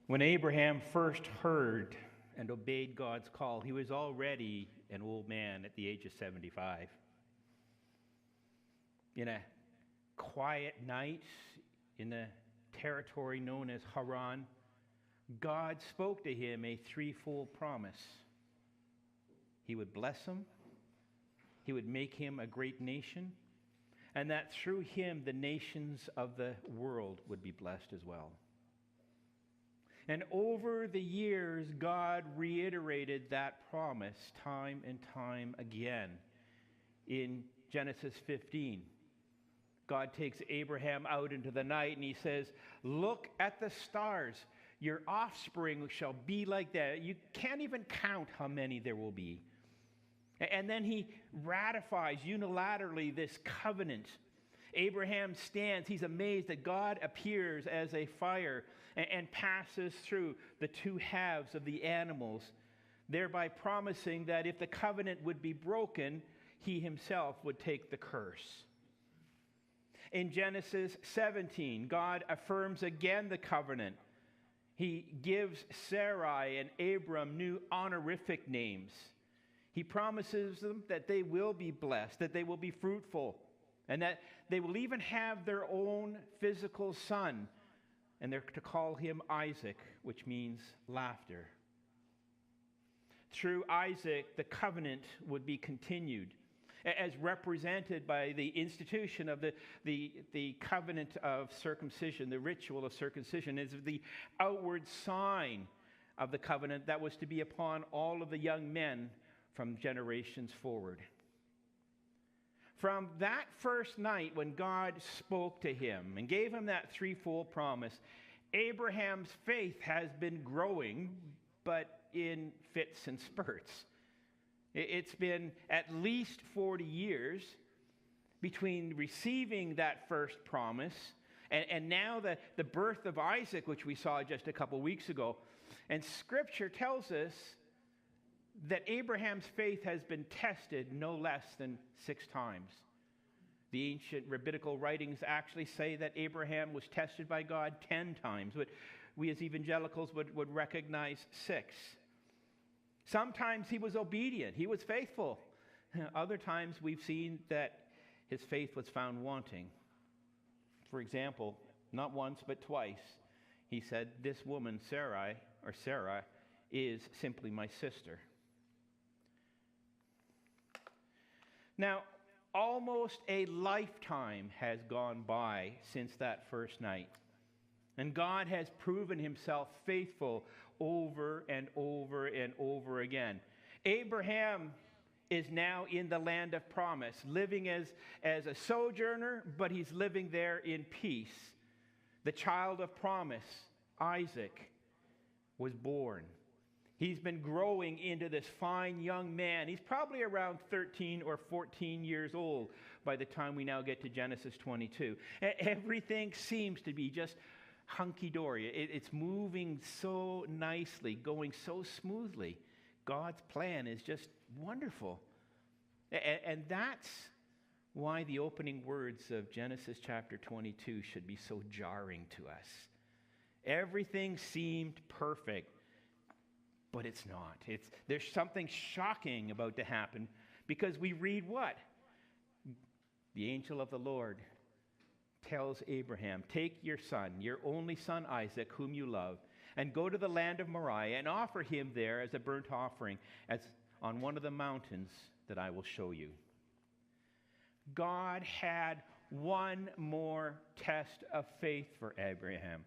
When Abraham first heard and obeyed God's call, he was already an old man at the age of 75. In a quiet night in the territory known as Haran, God spoke to him a threefold promise. He would bless him, he would make him a great nation, and that through him the nations of the world would be blessed as well. And over the years, God reiterated that promise time and time again. In Genesis 15, God takes Abraham out into the night and he says, "Look at the stars. Your offspring shall be like that. You can't even count how many there will be." And then he ratifies unilaterally this covenant. Abraham stands. He's amazed that God appears as a fire and passes through the two halves of the animals, thereby promising that if the covenant would be broken, he himself would take the curse. In Genesis 17, God affirms again the covenant. He gives Sarai and Abram new honorific names. He promises them that they will be blessed, that they will be fruitful, and that they will even have their own physical son. And they're to call him Isaac, which means laughter. Through Isaac, the covenant would be continued, as represented by the institution of the covenant of circumcision. The ritual of circumcision is the outward sign of the covenant that was to be upon all of the young men from generations forward. From that first night when God spoke to him and gave him that threefold promise, Abraham's faith has been growing, but in fits and spurts. It's been at least 40 years between receiving that first promise and now the birth of Isaac, which we saw just a couple weeks ago. And Scripture tells us that Abraham's faith has been tested no less than 6 times. The ancient rabbinical writings actually say that Abraham was tested by God 10 times, but we as evangelicals would recognize 6. Sometimes he was obedient, he was faithful. Other times we've seen that his faith was found wanting. For example, not once but twice, he said, "This woman, Sarah, is simply my sister." Now, almost a lifetime has gone by since that first night. And God has proven himself faithful over and over and over again. Abraham is now in the land of promise, living as a sojourner, but he's living there in peace. The child of promise, Isaac, was born. He's been growing into this fine young man. He's probably around 13 or 14 years old by the time we now get to Genesis 22. Everything seems to be just hunky-dory. It's moving so nicely, going so smoothly. God's plan is just wonderful. And that's why the opening words of Genesis chapter 22 should be so jarring to us. Everything seemed perfect. But it's not. There's something shocking about to happen because we read what? The angel of the Lord tells Abraham, "Take your son, your only son Isaac, whom you love, and go to the land of Moriah and offer him there as a burnt offering as on one of the mountains that I will show you." God had one more test of faith for Abraham.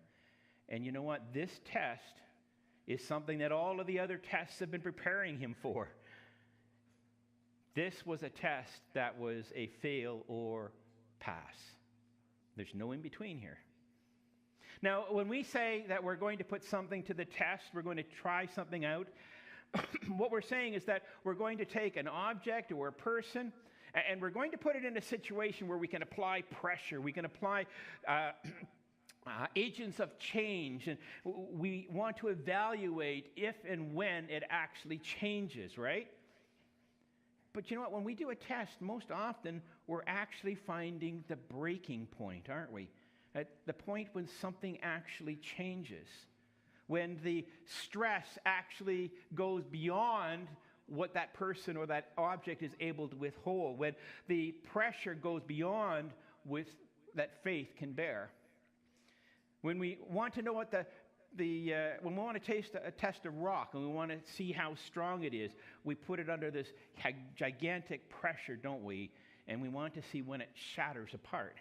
And you know what? This test is something that all of the other tests have been preparing him for. This was a test that was a fail or pass. There's no in between here. Now, when we say that we're going to put something to the test, we're going to try something out, what we're saying is that we're going to take an object or a person and we're going to put it in a situation where we can apply pressure, we can apply agents of change, and we want to evaluate if and when it actually changes, right? But you know what? When we do a test, most often we're actually finding the breaking point, aren't we? At the point when something actually changes. when the stress actually goes beyond what that person or that object is able to withhold, when the pressure goes beyond what that faith can bear. When we want to know what when we want to test a rock and we want to see how strong it is, we put it under this gigantic pressure, don't we? And we want to see when it shatters apart.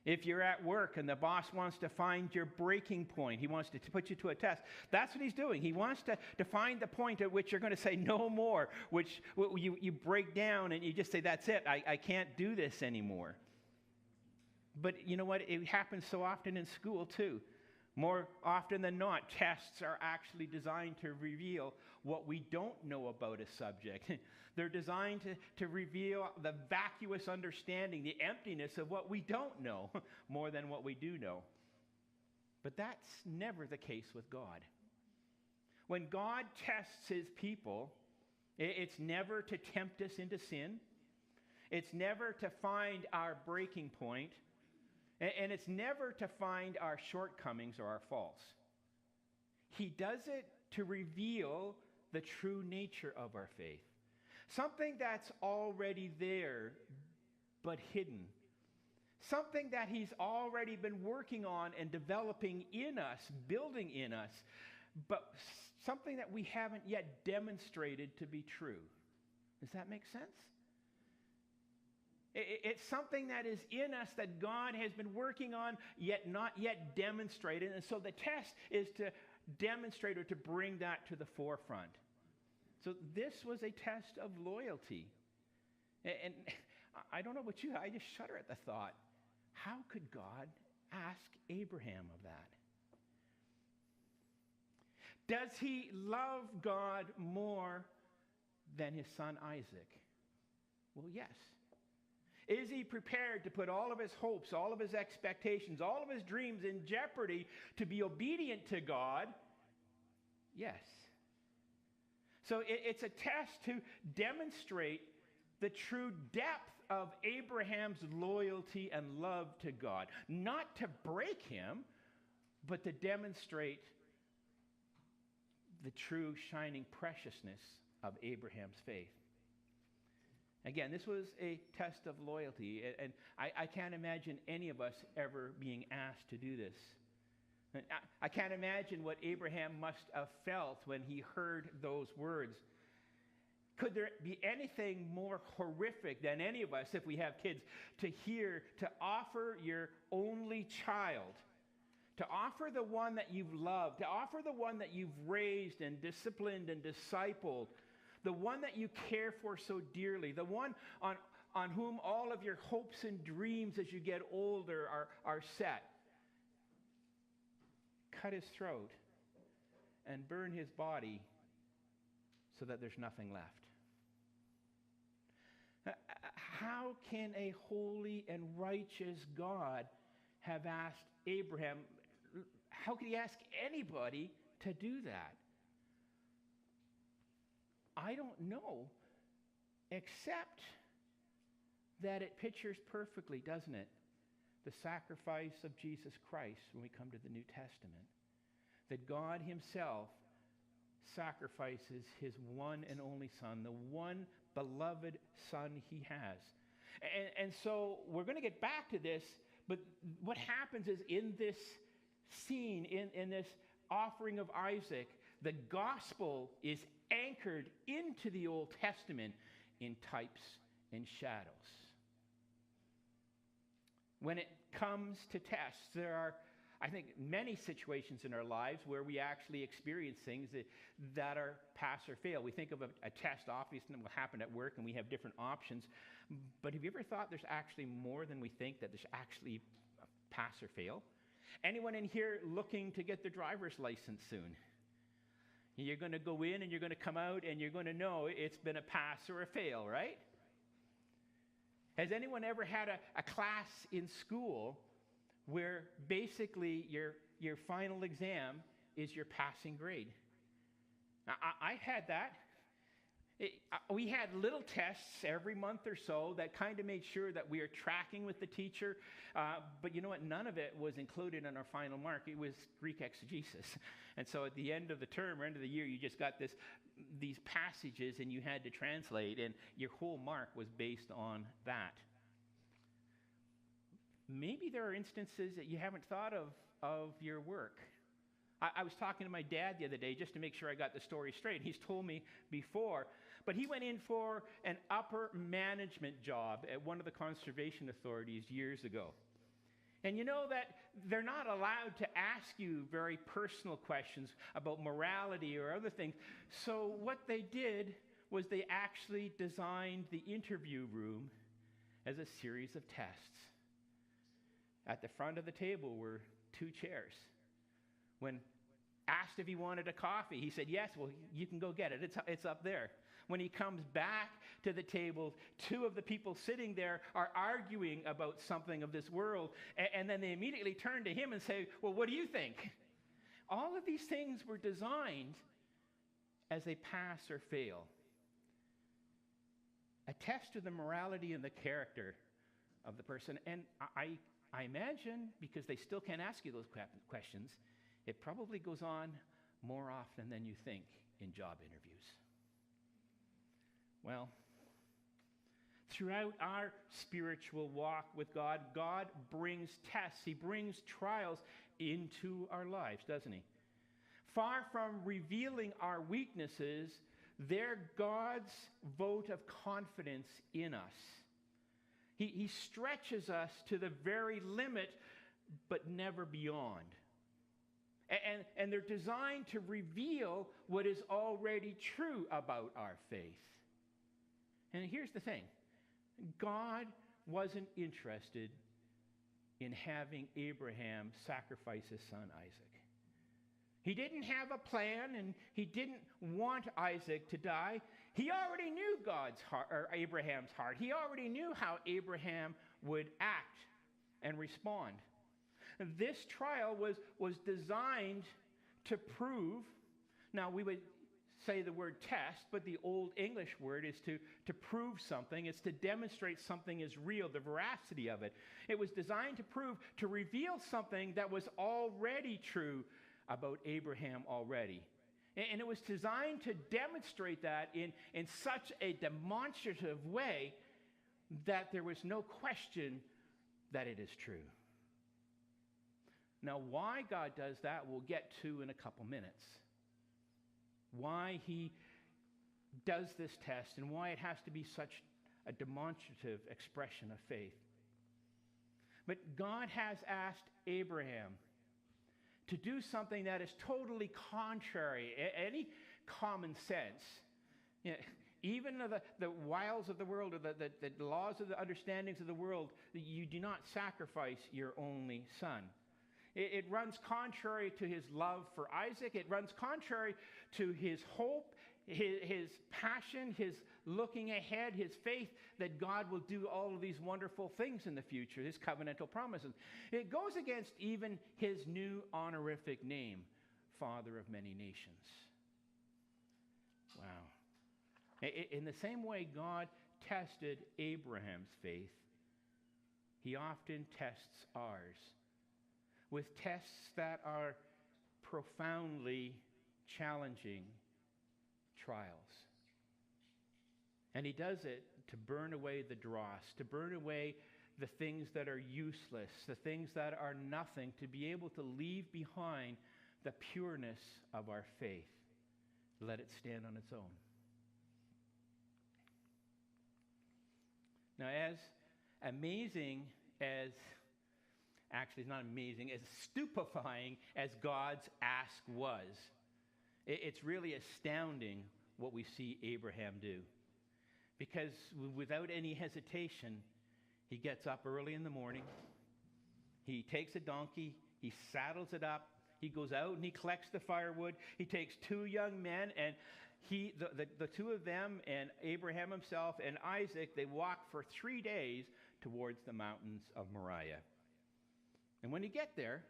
If you're at work and the boss wants to find your breaking point, he wants to put you to a test, that's what he's doing. He wants to find the point at which you're going to say no more, which you break down and you just say, that's it, I can't do this anymore. But you know what? It happens so often in school too. More often than not, tests are actually designed to reveal what we don't know about a subject. They're designed to reveal the vacuous understanding, the emptiness of what we don't know, more than what we do know. But that's never the case with God. When God tests his people, it's never to tempt us into sin. It's never to find our breaking point. And it's never to find our shortcomings or our faults. He does it to reveal the true nature of our faith. Something that's already there, but hidden. Something that he's already been working on and developing in us, building in us, but something that we haven't yet demonstrated to be true. Does that make sense? It's something that is in us that God has been working on, yet not yet demonstrated. And so the test is to demonstrate or to bring that to the forefront. So this was a test of loyalty. And I don't know about you, I just shudder at the thought. How could God ask Abraham of that? Does he love God more than his son Isaac? Well, yes. Is he prepared to put all of his hopes, all of his expectations, all of his dreams in jeopardy to be obedient to God? Yes. So it's a test to demonstrate the true depth of Abraham's loyalty and love to God. Not to break him, but to demonstrate the true shining preciousness of Abraham's faith. Again, this was a test of loyalty, and I can't imagine any of us ever being asked to do this. I can't imagine what Abraham must have felt when he heard those words. Could there be anything more horrific than any of us, if we have kids, to hear, to offer your only child, to offer the one that you've loved, to offer the one that you've raised and disciplined and discipled, the one that you care for so dearly, the one on whom all of your hopes and dreams as you get older are set. Cut his throat and burn his body so that there's nothing left. How can a holy and righteous God have asked Abraham, how could he ask anybody to do that? I don't know, except that it pictures perfectly, doesn't it, the sacrifice of Jesus Christ when we come to the New Testament. That God himself sacrifices his one and only Son, the one beloved Son he has. And so we're going to get back to this, but what happens is in this scene, in this offering of Isaac, the gospel is anchored into the Old Testament in types and shadows. When it comes to tests, there are, I think, many situations in our lives where we actually experience things that are pass or fail. We think of a test, obviously, that will happen at work, and we have different options. But have you ever thought there's actually more than we think, that there's actually pass or fail? Anyone in here looking to get their driver's license soon? You're going to go in and you're going to come out and you're going to know it's been a pass or a fail, right? Has anyone ever had a class in school where basically your final exam is your passing grade? Now, I've had that. We had little tests every month or so that kind of made sure that we are tracking with the teacher. But you know what? None of it was included in our final mark. It was Greek exegesis. And so at the end of the term or end of the year, you just got these passages and you had to translate, and your whole mark was based on that. Maybe there are instances that you haven't thought of your work. I was talking to my dad the other day just to make sure I got the story straight. He's told me before, but he went in for an upper management job at one of the conservation authorities years ago. And you know that they're not allowed to ask you very personal questions about morality or other things. So what they did was they actually designed the interview room as a series of tests. At the front of the table were 2 chairs. When asked if he wanted a coffee, he said, yes, well, you can go get it. It's up there. When he comes back to the table, 2 of the people sitting there are arguing about something of this world, and then they immediately turn to him and say, well, what do you think? All of these things were designed as they pass or fail. A test of the morality and the character of the person. And I imagine, because they still can't ask you those questions, it probably goes on more often than you think in job interviews. Well, throughout our spiritual walk with God, God brings tests. He brings trials into our lives, doesn't he? Far from revealing our weaknesses, they're God's vote of confidence in us. He stretches us to the very limit, but never beyond. And they're designed to reveal what is already true about our faith. And here's the thing. God wasn't interested in having Abraham sacrifice his son Isaac. He didn't have a plan, and he didn't want Isaac to die. He already knew God's heart, or Abraham's heart. He already knew how Abraham would act and respond. This trial was designed to prove, now we would say the word test, but the Old English word is to prove something. It's to demonstrate something is real, the veracity of it. It was designed to prove, to reveal something that was already true about Abraham already. And it was designed to demonstrate that in such a demonstrative way that there was no question that it is true. Now, why God does that, we'll get to in a couple minutes. Why he does this test and why it has to be such a demonstrative expression of faith. But God has asked Abraham to do something that is totally contrary, any common sense. You know, even the wiles of the world, or the laws of the understandings of the world, you do not sacrifice your only son. It runs contrary to his love for Isaac. It runs contrary to his hope, his passion, his looking ahead, his faith that God will do all of these wonderful things in the future, his covenantal promises. It goes against even his new honorific name, Father of Many Nations. Wow. In the same way God tested Abraham's faith, he often tests ours with tests that are profoundly challenging trials. And he does it to burn away the dross, to burn away the things that are useless, the things that are nothing, to be able to leave behind the pureness of our faith. Let it stand on its own. Now, as amazing as, actually it's not amazing, as stupefying as God's ask was, it's really astounding what we see Abraham do. Because without any hesitation, he gets up early in the morning, he takes a donkey, he saddles it up, he goes out and he collects the firewood, he takes 2 young men, and the 2 of them and Abraham himself and Isaac, they walk for 3 days towards the mountains of Moriah. And when you get there,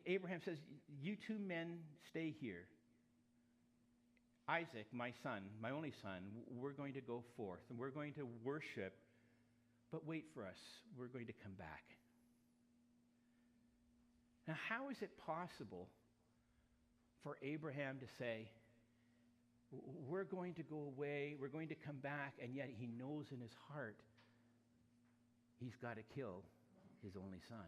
Abraham says, you 2 men stay here. Isaac, my son, my only son, we're going to go forth and we're going to worship, but wait for us. We're going to come back. Now, how is it possible for Abraham to say, we're going to go away, we're going to come back, and yet he knows in his heart he's got to kill his only son?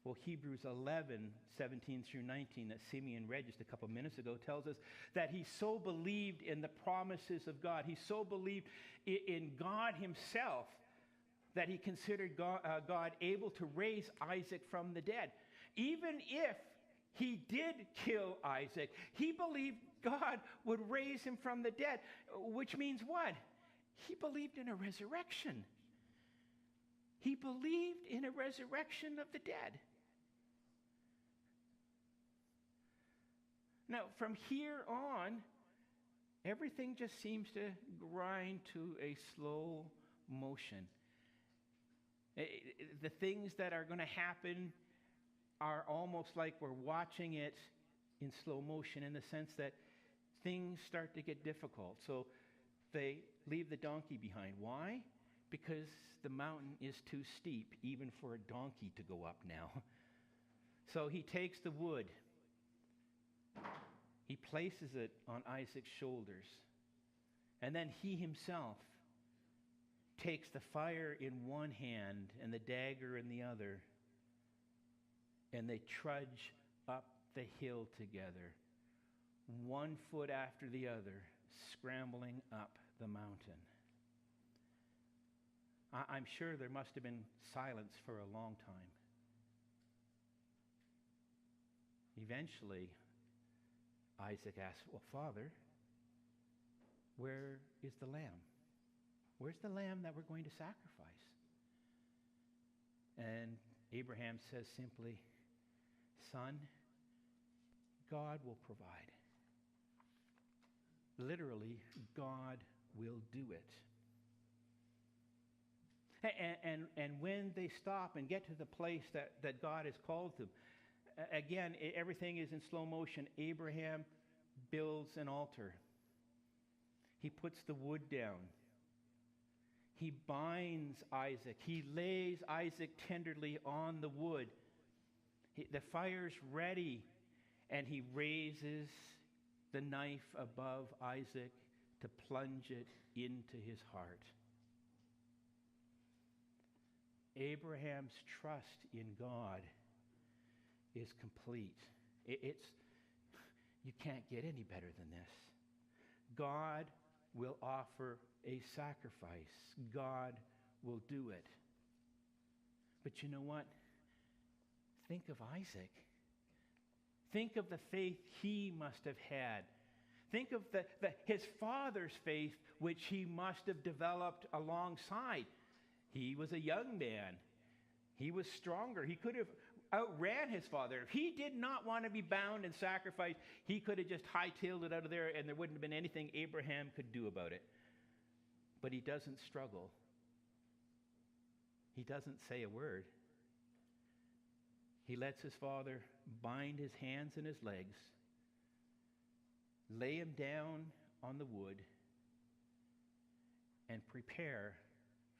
Well, Hebrews 11:17 through 19 that Simeon read just a couple minutes ago tells us that he so believed in the promises of God. He so believed in God himself that he considered God able to raise Isaac from the dead. Even if he did kill Isaac, he believed God would raise him from the dead, which means what? He believed in a resurrection. He believed in a resurrection of the dead. Now, from here on, everything just seems to grind to a slow motion. The things that are going to happen are almost like we're watching it in slow motion, in the sense that things start to get difficult. So they leave the donkey behind. Why? Because the mountain is too steep even for a donkey to go up now. So he takes the wood. He places it on Isaac's shoulders. And then he himself takes the fire in one hand and the dagger in the other. And they trudge up the hill together, one foot after the other, scrambling up the mountain. I'm sure there must have been silence for a long time. Eventually, Isaac asked, well, Father, where is the lamb? Where's the lamb that we're going to sacrifice? And Abraham says simply, Son, God will provide. Literally, God will do it. And when they stop and get to the place that God has called them, again, everything is in slow motion. Abraham builds an altar. He puts the wood down. He binds Isaac. He lays Isaac tenderly on the wood. The fire's ready, and he raises the knife above Isaac to plunge it into his heart. Abraham's trust in God is complete. You can't get any better than this. God will offer a sacrifice. God will do it. But you know what? Think of Isaac. Think of the faith he must have had. Think of his father's faith, which he must have developed alongside. He was a young man. He was stronger. He could have outran his father. If he did not want to be bound and sacrificed, he could have just hightailed it out of there, and there wouldn't have been anything Abraham could do about it. But he doesn't struggle. He doesn't say a word. He lets his father bind his hands and his legs, lay him down on the wood, and prepare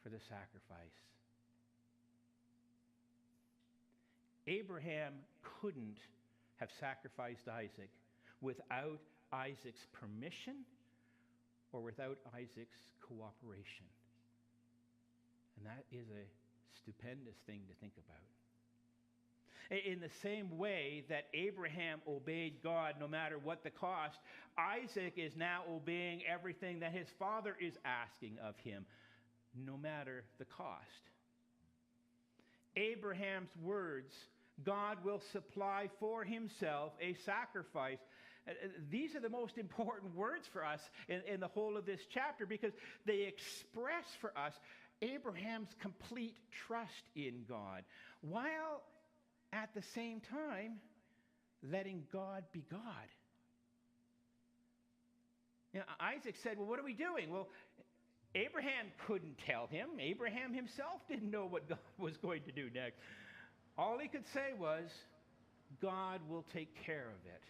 for the sacrifice. Abraham couldn't have sacrificed Isaac without Isaac's permission or without Isaac's cooperation. And that is a stupendous thing to think about. In the same way that Abraham obeyed God no matter what the cost, Isaac is now obeying everything that his father is asking of him, no matter the cost. Abraham's words, God will supply for himself a sacrifice. These are the most important words for us in the whole of this chapter, because they express for us Abraham's complete trust in God, while at the same time letting God be God. You know, Isaac said, well, what are we doing? Well, Abraham couldn't tell him. Abraham himself didn't know what God was going to do next. All he could say was, God will take care of it.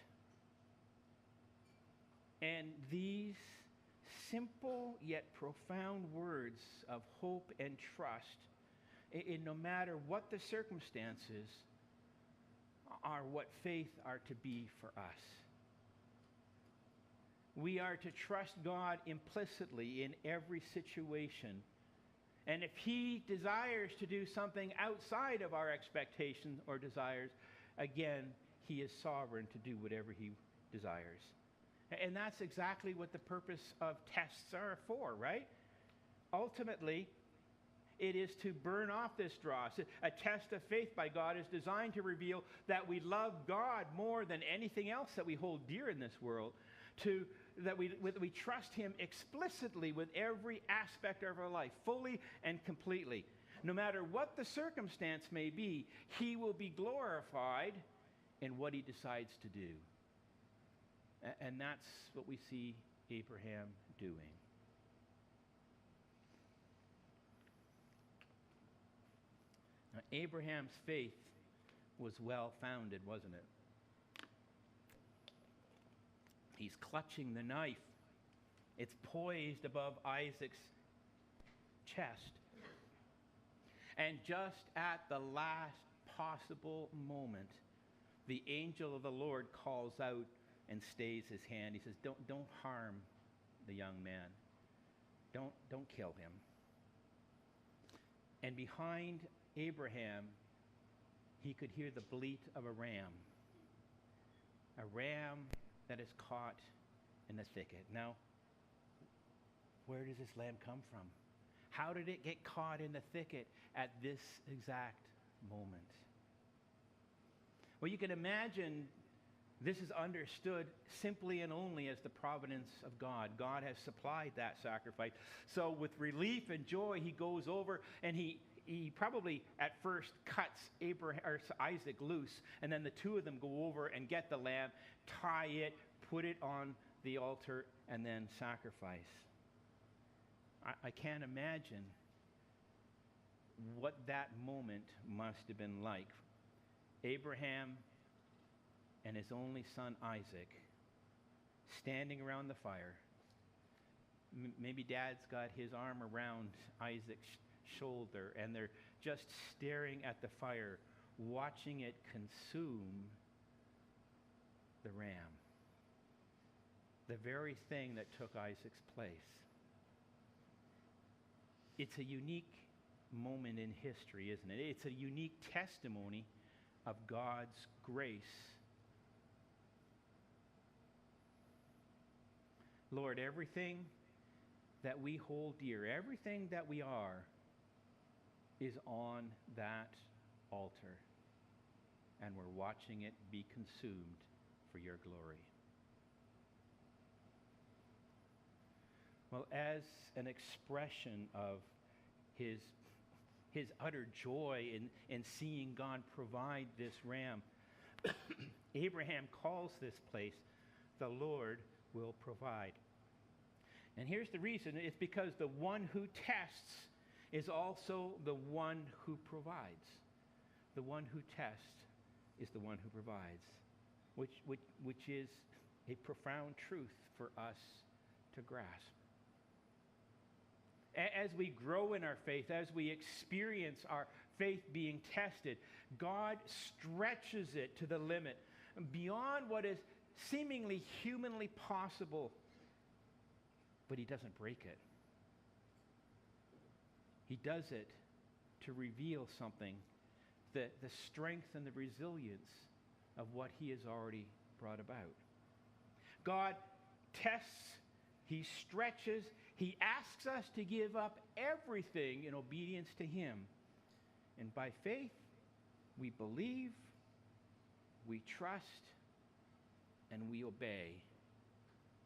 And these simple yet profound words of hope and trust, in no matter what the circumstances, are what faith are to be for us. We are to trust God implicitly in every situation. And if He desires to do something outside of our expectations or desires, again, He is sovereign to do whatever He desires. And that's exactly what the purpose of tests are for, right? Ultimately, it is to burn off this dross. A test of faith by God is designed to reveal that we love God more than anything else that we hold dear in this world, that we trust Him explicitly with every aspect of our life, fully and completely. No matter what the circumstance may be, He will be glorified in what He decides to do. And that's what we see Abraham doing. Now, Abraham's faith was well-founded, wasn't it? He's clutching the knife. It's poised above Isaac's chest. And just at the last possible moment, the angel of the Lord calls out and stays his hand. He says, don't harm the young man. Don't kill him. And behind Abraham, he could hear the bleat of a ram that is caught in the thicket. Now, where does this lamb come from? How did it get caught in the thicket at this exact moment? Well, you can imagine this is understood simply and only as the providence of God. God has supplied that sacrifice. So with relief and joy, he goes over and he probably at first cuts Isaac loose, and then the two of them go over and get the lamb, tie it, put it on the altar, and then sacrifice. I can't imagine what that moment must have been like. Abraham and his only son Isaac standing around the fire. Maybe Dad's got his arm around Isaac's shoulder, and they're just staring at the fire, watching it consume the ram. The very thing that took Isaac's place. It's a unique moment in history, isn't it? It's a unique testimony of God's grace. Lord, everything that we hold dear, everything that we are, is on that altar. And we're watching it be consumed for your glory. Well, as an expression of his utter joy in seeing God provide this ram, Abraham calls this place, the Lord will provide. And here's the reason. It's because the one who tests is also the one who provides. The one who tests is the one who provides, which is a profound truth for us to grasp. As we grow in our faith, as we experience our faith being tested, God stretches it to the limit, beyond what is seemingly humanly possible, but he doesn't break it. He does it to reveal something, the strength and the resilience of what he has already brought about. God tests, he stretches, he asks us to give up everything in obedience to him. And by faith, we believe, we trust, and we obey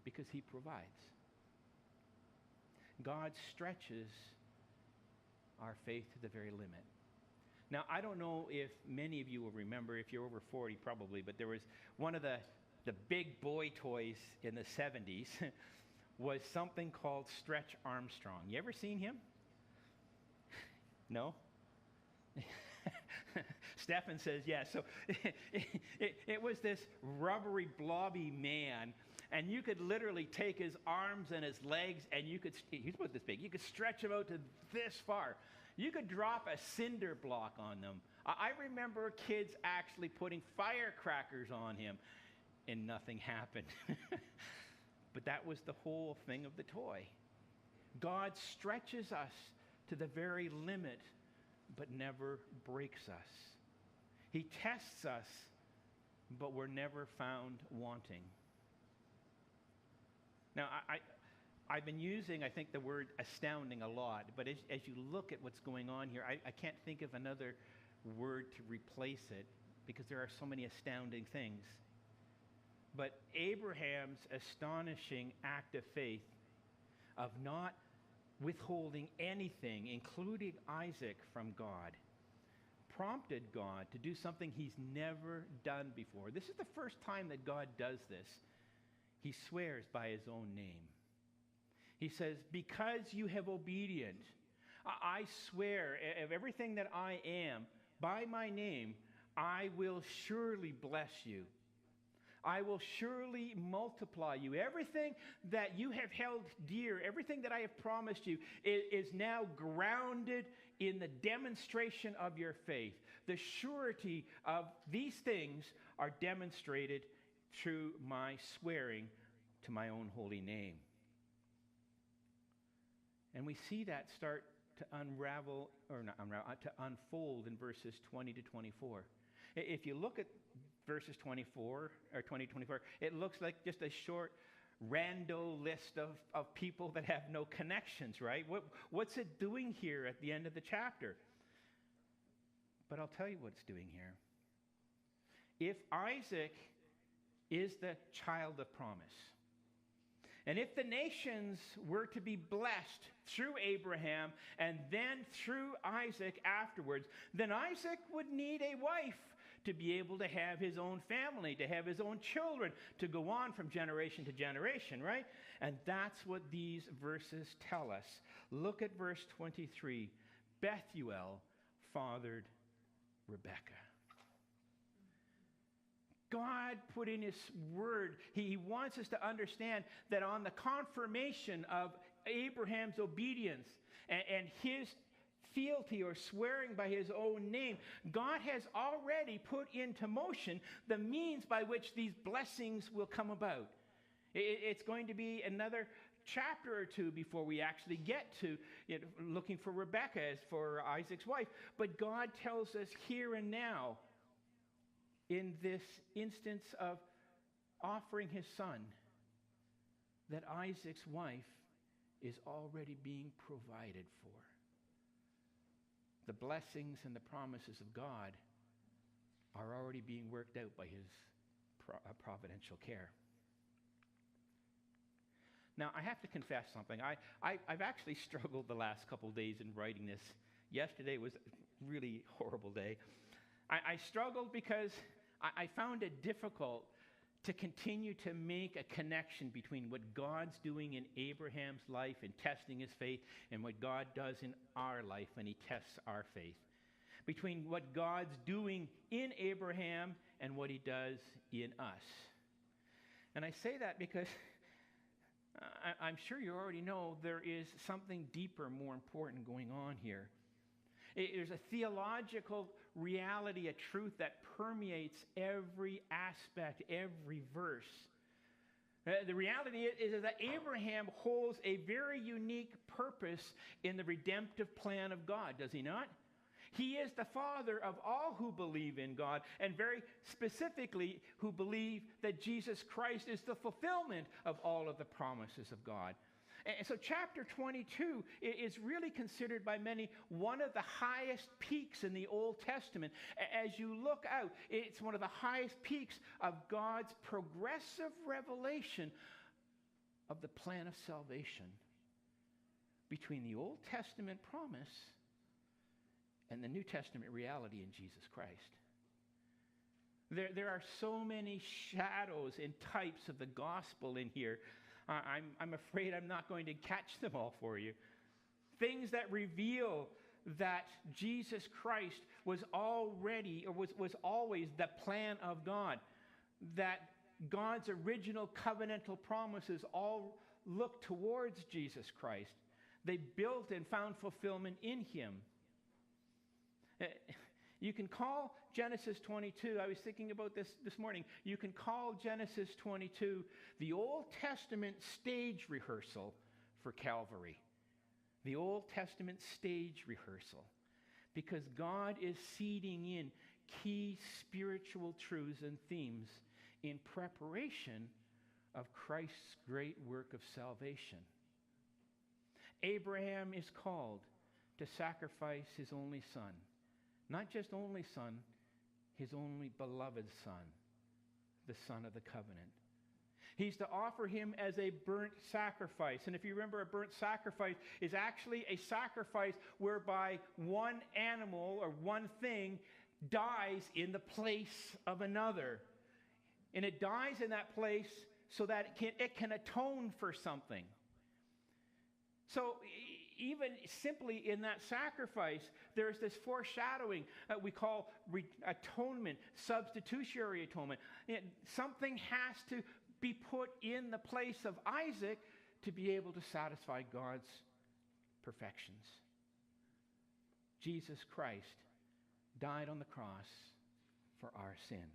because he provides. God stretches our faith to the very limit. Now, I don't know if many of you will remember, if you're over 40 probably, but there was one of the big boy toys in the 70s was something called Stretch Armstrong. You ever seen him? No? Stefan says yes. So it was this rubbery, blobby man and you could literally take his arms and his legs, and he's about this big, you could stretch him out to this far. You could drop a cinder block on them. I remember kids actually putting firecrackers on him, and nothing happened. But that was the whole thing of the toy. God stretches us to the very limit, but never breaks us. He tests us, but we're never found wanting. Now, I've been using, I think, the word astounding a lot, but as you look at what's going on here, I can't think of another word to replace it because there are so many astounding things. But Abraham's astonishing act of faith of not withholding anything, including Isaac, from God, prompted God to do something he's never done before. This is the first time that God does this. He swears by his own name. He says, because you have obedient, I swear of everything that I am, by my name, I will surely bless you. I will surely multiply you. Everything that you have held dear, everything that I have promised you is now grounded in the demonstration of your faith. The surety of these things are demonstrated through my swearing to my own holy name. And we see that start to unfold in verses 20 to 24. If you look at verses 24 or 20 to 24, it looks like just a short rando list of people that have no connections, right? What's it doing here at the end of the chapter? But I'll tell you what it's doing here. If Isaac is the child of promise, and if the nations were to be blessed through Abraham and then through Isaac afterwards, then Isaac would need a wife to be able to have his own family, to have his own children, to go on from generation to generation, right? And that's what these verses tell us. Look at verse 23. Bethuel fathered Rebekah. God put in his word, he wants us to understand that on the confirmation of Abraham's obedience and his fealty or swearing by his own name, God has already put into motion the means by which these blessings will come about. It's going to be another chapter or two before we actually get to looking for Rebekah as for Isaac's wife. But God tells us here and now, in this instance of offering his son, that Isaac's wife is already being provided for. The blessings and the promises of God are already being worked out by his providential care. Now, I have to confess something. I've actually struggled the last couple days in writing this. Yesterday was a really horrible day. I struggled because I found it difficult to continue to make a connection between what God's doing in Abraham's life and testing his faith and what God does in our life when he tests our faith. Between what God's doing in Abraham and what he does in us. And I say that because I'm sure you already know there is something deeper, more important going on here. There's a theological reality, a truth that permeates every aspect, every verse. The reality is that Abraham holds a very unique purpose in the redemptive plan of God, does he not? He is the father of all who believe in God, and very specifically who believe that Jesus Christ is the fulfillment of all of the promises of God. And so chapter 22 is really considered by many one of the highest peaks in the Old Testament. As you look out, it's one of the highest peaks of God's progressive revelation of the plan of salvation between the Old Testament promise and the New Testament reality in Jesus Christ. There are so many shadows and types of the gospel in here. I'm afraid I'm not going to catch them all for you. Things that reveal that Jesus Christ was already, or was always the plan of God. That God's original covenantal promises all look towards Jesus Christ. They built and found fulfillment in him. You can call Genesis 22, I was thinking about this morning, you can call Genesis 22 the Old Testament stage rehearsal for Calvary. The Old Testament stage rehearsal. Because God is seeding in key spiritual truths and themes in preparation of Christ's great work of salvation. Abraham is called to sacrifice his only son. Not just only son, his only beloved son, the son of the covenant. He's to offer him as a burnt sacrifice. And if you remember, a burnt sacrifice is actually a sacrifice whereby one animal or one thing dies in the place of another. And it dies in that place so that it can atone for something. So even simply in that sacrifice, there's this foreshadowing that we call atonement, substitutionary atonement. Something has to be put in the place of Isaac to be able to satisfy God's perfections. Jesus Christ died on the cross for our sin.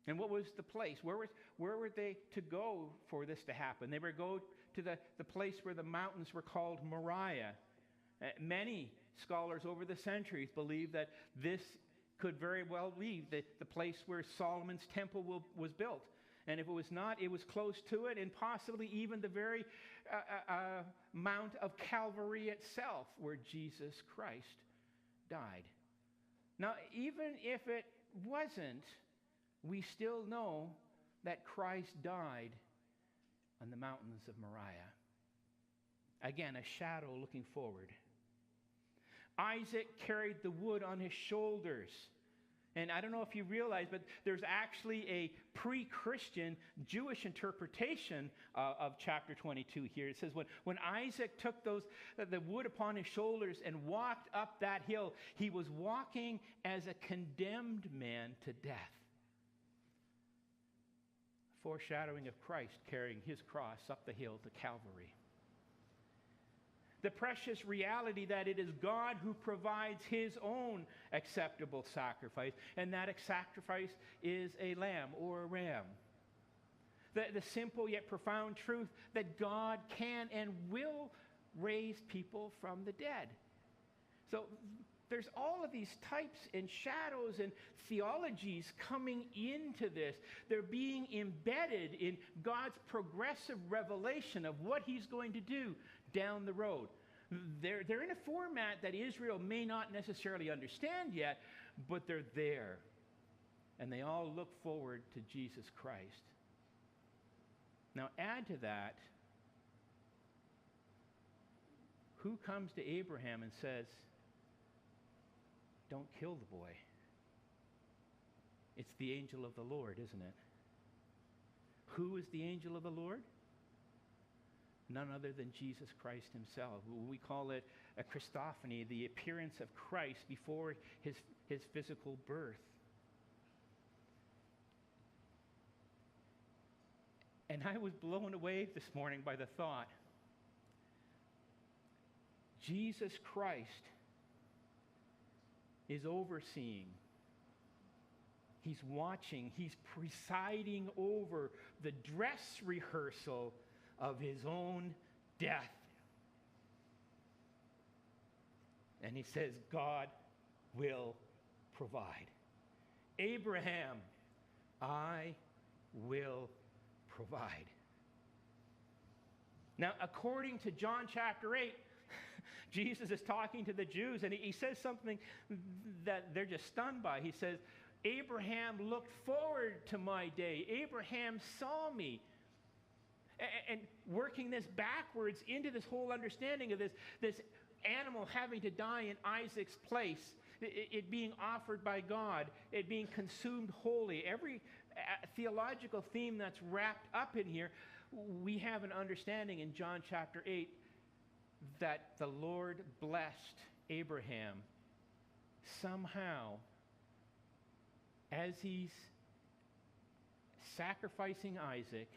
And what was the place? Where were they to go for this to happen? They were to go to the place where the mountains were called Moriah. Many scholars over the centuries believe that this could very well be the place where Solomon's temple was built. And if it was not, it was close to it, and possibly even the very Mount of Calvary itself, where Jesus Christ died. Now, even if it wasn't, we still know that Christ died on the mountains of Moriah. Again, a shadow looking forward. Isaac carried the wood on his shoulders. And I don't know if you realize, but there's actually a pre-Christian Jewish interpretation of chapter 22 here. It says, when Isaac took the wood upon his shoulders and walked up that hill, he was walking as a condemned man to death. Foreshadowing of Christ carrying his cross up the hill to Calvary. The precious reality that it is God who provides his own acceptable sacrifice, and that sacrifice is a lamb or a ram. The simple yet profound truth that God can and will raise people from the dead. So there's all of these types and shadows and theologies coming into this. They're being embedded in God's progressive revelation of what he's going to do down the road. They're in a format that Israel may not necessarily understand yet, but they're there. And they all look forward to Jesus Christ. Now add to that, who comes to Abraham and says, "Don't kill the boy"? It's the angel of the Lord, isn't it? Who is the angel of the Lord? None other than Jesus Christ himself. We call it a Christophany, the appearance of Christ before his physical birth. And I was blown away this morning by the thought, Jesus Christ is overseeing. He's watching. He's presiding over the dress rehearsal of his own death. And he says, God will provide. Abraham, I will provide. Now, according to John chapter 8, Jesus is talking to the Jews, and he says something that they're just stunned by. He says, Abraham looked forward to my day. Abraham saw me. And working this backwards into this whole understanding of this animal having to die in Isaac's place, it being offered by God, it being consumed wholly. Every theological theme that's wrapped up in here, we have an understanding in John chapter 8 that the Lord blessed Abraham somehow as he's sacrificing Isaac,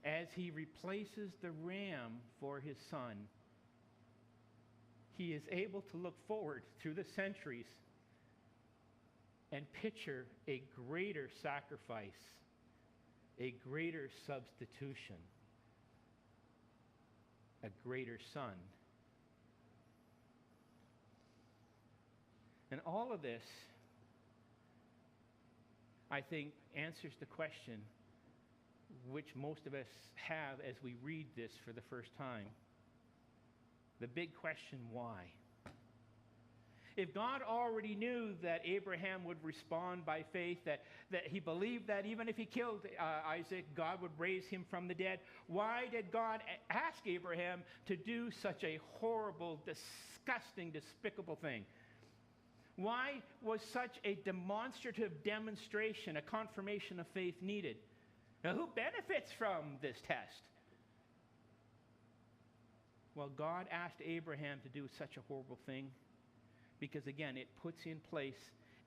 as he replaces the ram for his son, he is able to look forward through the centuries and picture a greater sacrifice, a greater substitution, a greater son. And all of this, I think, answers the question which most of us have as we read this for the first time. The big question, why? If God already knew that Abraham would respond by faith, that he believed that even if he killed Isaac, God would raise him from the dead, why did God ask Abraham to do such a horrible, disgusting, despicable thing? Why was such a demonstrative demonstration, a confirmation of faith needed? Now, who benefits from this test? Well, God asked Abraham to do such a horrible thing because, again, it puts in place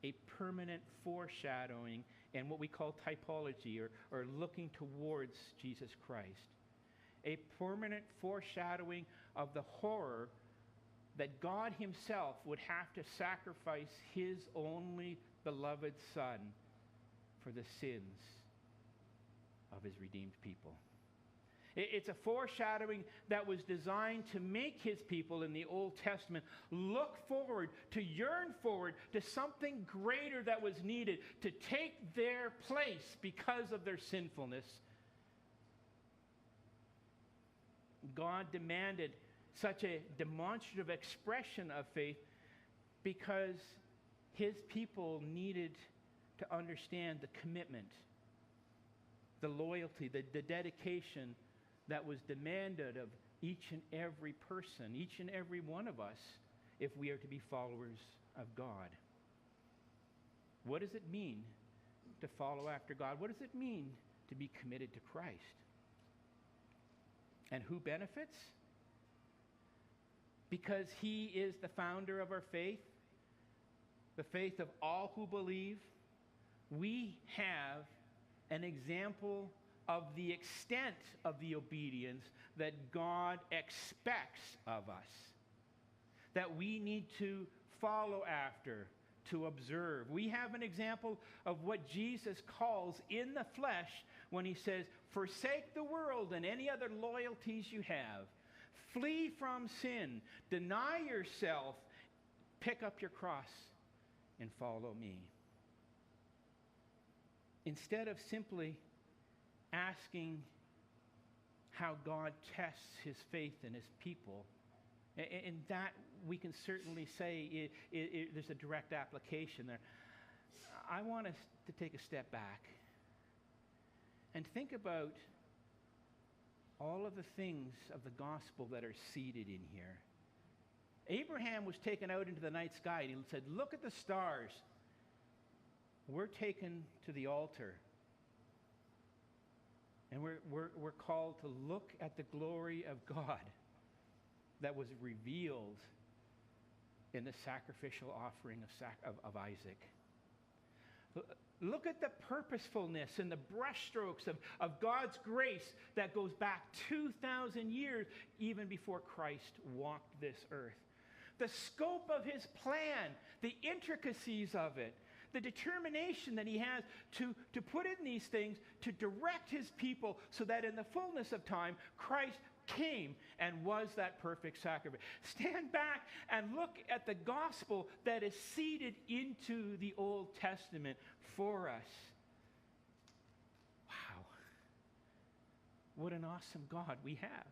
a permanent foreshadowing and what we call typology, or looking towards Jesus Christ. A permanent foreshadowing of the horror that God himself would have to sacrifice his only beloved Son for the sins of his redeemed people. It's a foreshadowing that was designed to make his people in the Old Testament look forward, to yearn forward to something greater that was needed to take their place because of their sinfulness. God demanded such a demonstrative expression of faith because his people needed to understand the commitment, the loyalty, the dedication that was demanded of each and every person, each and every one of us, if we are to be followers of God. What does it mean to follow after God? What does it mean to be committed to Christ? And who benefits? Because he is the founder of our faith, the faith of all who believe, we have an example of the extent of the obedience that God expects of us, that we need to follow after, to observe. We have an example of what Jesus calls in the flesh when he says, forsake the world and any other loyalties you have. Flee from sin. Deny yourself. Pick up your cross and follow me. Instead of simply asking how God tests his faith in his people, and that we can certainly say there's a direct application there. I want us to take a step back and think about all of the things of the gospel that are seated in here. Abraham was taken out into the night sky and he said, look at the stars. We're taken to the altar. And we're called to look at the glory of God that was revealed in the sacrificial offering of Isaac. Look at the purposefulness and the brushstrokes of God's grace that goes back 2,000 years, even before Christ walked this earth. The scope of his plan, the intricacies of it, the determination that he has to put in these things to direct his people so that in the fullness of time, Christ came and was that perfect sacrifice. Stand back and look at the gospel that is seeded into the Old Testament for us. Wow. What an awesome God we have.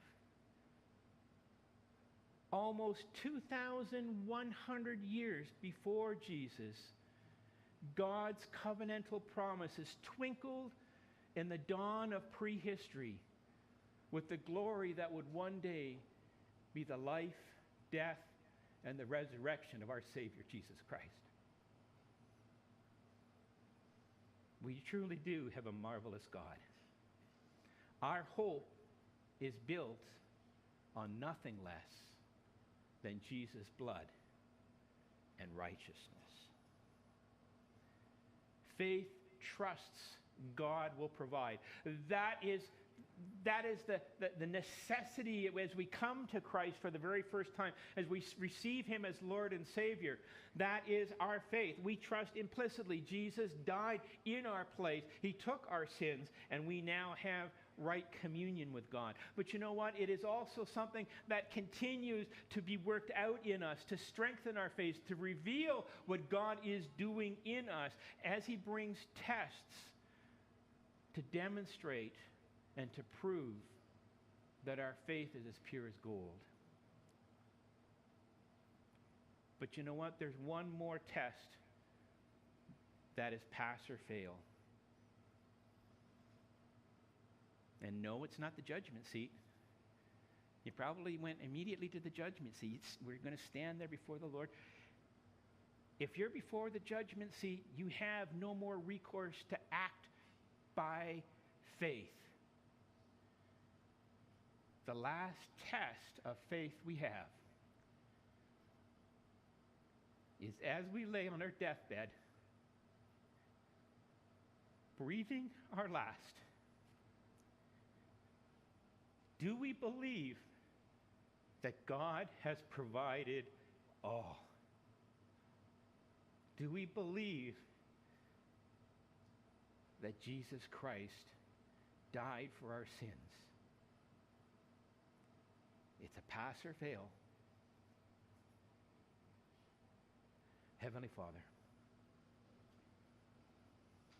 Almost 2,100 years before Jesus, God's covenantal promises twinkled in the dawn of prehistory with the glory that would one day be the life, death, and the resurrection of our Savior, Jesus Christ. We truly do have a marvelous God. Our hope is built on nothing less than Jesus' blood and righteousness. Faith trusts God will provide. That is the necessity as we come to Christ for the very first time, as we receive him as Lord and Savior. That is our faith. We trust implicitly. Jesus died in our place. He took our sins, and we now have right communion with God. But you know what? It is also something that continues to be worked out in us, to strengthen our faith, to reveal what God is doing in us as he brings tests to demonstrate and to prove that our faith is as pure as gold. But you know what? There's one more test that is pass or fail. And no, it's not the judgment seat. You probably went immediately to the judgment seat. We're going to stand there before the Lord. If you're before the judgment seat, you have no more recourse to act by faith. The last test of faith we have is as we lay on our deathbed, breathing our last. Do we believe that God has provided all? Do we believe that Jesus Christ died for our sins? It's a pass or fail. Heavenly Father,